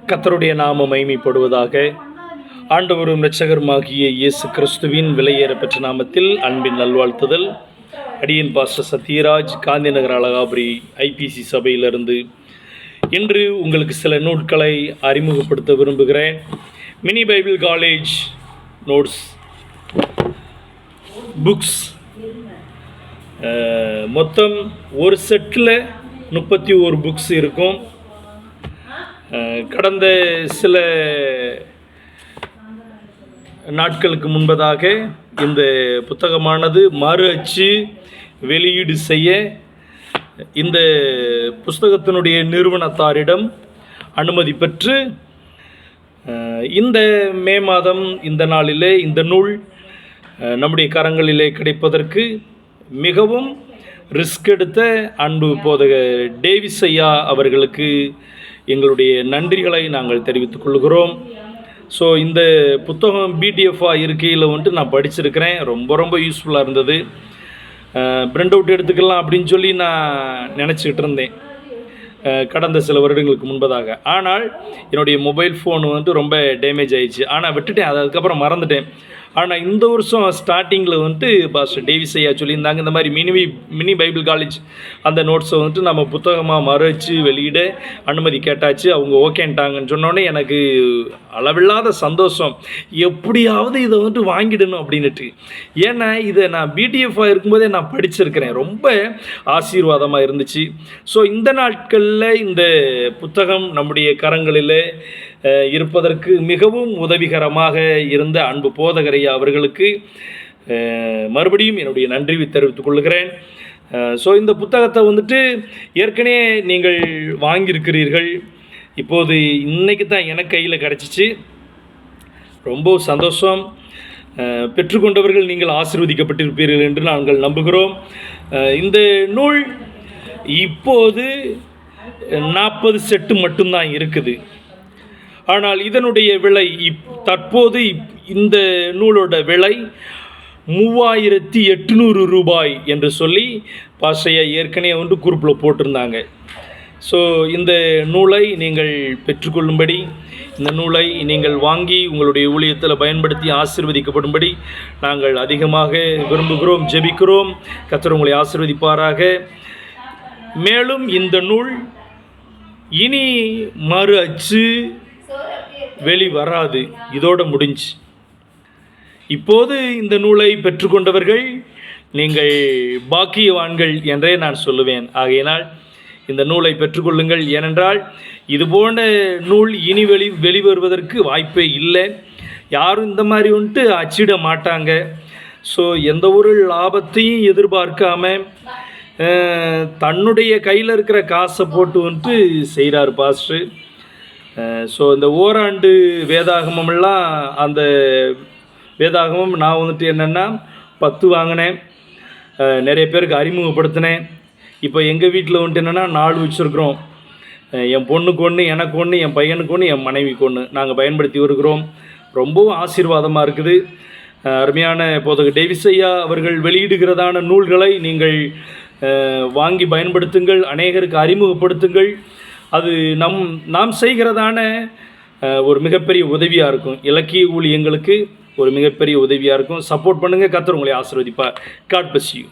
கர்த்தருடைய நாமம் மகிமைப்படுவதாக. ஆண்டவரும் இரட்சகருமாகிய இயேசு கிறிஸ்துவின் விலையேற பெற்ற நாமத்தில் அன்பின் நல்வாழ்த்துதல். அடியன் பாஸ்டர் சத்யராஜ், காந்தி நகர் அழகாபுரி ஐபிசி சபையிலிருந்து இன்று உங்களுக்கு சில நூட்களை அறிமுகப்படுத்த விரும்புகிறேன். Mini Bible college notes books மொத்தம் ஒரு செட்டில் 31 புக்ஸ் இருக்கும். கடந்த சில நாட்களுக்கு முன்பதாக இந்த புத்தகமானது மறு அச்சு வெளியீடு செய்ய இந்த புஸ்தகத்தினுடைய நிறுவனத்தாரிடம் அனுமதி பெற்று இந்த மே மாதம் இந்த நாளிலே இந்த நூல் நம்முடைய கரங்களிலே கிடைப்பதற்கு மிகவும் ரிஸ்க் எடுத்த அன்பு போதகர் டேவிஸ் ஐயா அவர்களுக்கு எங்களுடைய நன்றிகளை நாங்கள் தெரிவித்துக் கொள்கிறோம். ஸோ இந்த புத்தகம் பிடிஎஃபாக இருக்கையில் வந்துட்டு நான் படிச்சிருக்கிறேன். ரொம்ப யூஸ்ஃபுல்லாக இருந்தது. பிரிண்ட் அவுட் எடுத்துக்கலாம் அப்படின்னு சொல்லி நான் நினச்சிக்கிட்டு இருந்தேன் கடந்த சில வருடங்களுக்கு முன்பதாக. ஆனால் என்னுடைய மொபைல் ஃபோன் வந்துட்டு ரொம்ப டேமேஜ் ஆயிடுச்சு. ஆனால் விட்டுட்டேன், அதுக்கப்புறம் மறந்துட்டேன். ஆனால் இந்த வருஷம் ஸ்டார்டிங்கில் வந்துட்டு பாஸ்டர் டேவிஸ் ஐயா சொல்லியிருந்தாங்க, இந்த மாதிரி மினி பைபிள் காலேஜ் அந்த நோட்ஸை வந்துட்டு நம்ம புத்தகமாக மறைச்சு வெளியிட அனுமதி கேட்டாச்சு. அவங்க ஓகேன்ட்டாங்கன்னு சொன்னோடனே எனக்கு அளவில்லாத சந்தோஷம். எப்படியாவது இதை வந்துட்டு வாங்கிடணும் அப்படின்ட்டு. ஏன்னா இதை நான் பிடிஎஃபாக இருக்கும்போதே நான் படிச்சிருக்கிறேன். ரொம்ப ஆசீர்வாதமாக இருந்துச்சு. ஸோ இந்த நாட்களில் இந்த புத்தகம் நம்முடைய கரங்களில் இருப்பதற்கு மிகவும் உதவிகரமாக இருந்த அன்பு போதகரையா அவர்களுக்கு மறுபடியும் என்னுடைய நன்றி தெரிவித்துக் கொள்கிறேன். ஸோ இந்த புத்தகத்தை வந்துட்டு ஏற்கனவே நீங்கள் வாங்கியிருக்கிறீர்கள். இப்போது இன்றைக்கி தான் எனக்கு கையில் கிடச்சிச்சு. ரொம்ப சந்தோஷம். பெற்றுக்கொண்டவர்கள் நீங்கள் ஆசீர்வதிக்கப்பட்டிருப்பீர்கள் என்று நாங்கள் நம்புகிறோம். இந்த நூல் இப்போது 40 செட்டு மட்டும்தான் இருக்குது. ஆனால் இதனுடைய விலை தற்போது இந்த நூலோட விலை 3800 ரூபாய் என்று சொல்லி பாஸ்டர் ஏற்கனவே வந்து குரூப்பில் போட்டிருந்தாங்க. ஸோ இந்த நூலை நீங்கள் பெற்றுக்கொள்ளும்படி, இந்த நூலை நீங்கள் வாங்கி உங்களுடைய ஊழியத்தில் பயன்படுத்தி ஆசீர்வதிக்கப்படும்படி நாங்கள் அதிகமாக விரும்புகிறோம், ஜெபிக்கிறோம். கர்த்தர் உங்களை ஆசீர்வதிப்பாராக. மேலும் இந்த நூல் இனி மறு அச்சு வெளி வராது, இதோடு முடிஞ்சு. இப்போது இந்த நூலை பெற்றுக்கொண்டவர்கள் நீங்கள் பாக்கியவான்கள் என்றே நான் சொல்லுவேன். ஆகையினால் இந்த நூலை பெற்றுக்கொள்ளுங்கள். ஏனென்றால் இதுபோன்ற நூல் இனி வெளிவருவதற்கு வாய்ப்பே இல்லை. யாரும் இந்த மாதிரி வந்துட்டு அச்சிட மாட்டாங்க. ஸோ எந்த ஒரு லாபத்தையும் எதிர்பார்க்காம தன்னுடைய கையில் இருக்கிற காசை போட்டு வந்துட்டு செய்கிறார் பாஸ்டர். ஸோ இந்த ஓராண்டு வேதாகமெல்லாம், அந்த வேதாகமம் நான் வந்துட்டு என்னென்னா 10 வாங்கினேன், நிறைய பேருக்கு அறிமுகப்படுத்தினேன். இப்போ எங்கள் வீட்டில் வந்துட்டு என்னென்னா 4 வச்சுருக்குறோம். என் பொண்ணுக்கு ஒன்று, எனக்கு ஒன்று, என் பையனுக்கு ஒன்று, என் மனைவிக்கு ஒன்று நாங்கள் பயன்படுத்தி வருகிறோம். ரொம்பவும் ஆசீர்வாதமாக இருக்குது. அருமையான போதகர் டேவிஸ் ஐயா அவர்கள் வெளியிடுகிறதான நூல்களை நீங்கள் வாங்கி பயன்படுத்துங்கள், அநேகருக்கு அறிமுகப்படுத்துங்கள். அது நாம் செய்கிறதான ஒரு மிகப்பெரிய உதவியாக இருக்கும். இலக்கிய ஊழியங்களுக்கு ஒரு மிகப்பெரிய உதவியாக இருக்கும். சப்போர்ட் பண்ணுங்கள். கர்த்தர் உங்களை ஆசீர்வதிப்பார். God bless you.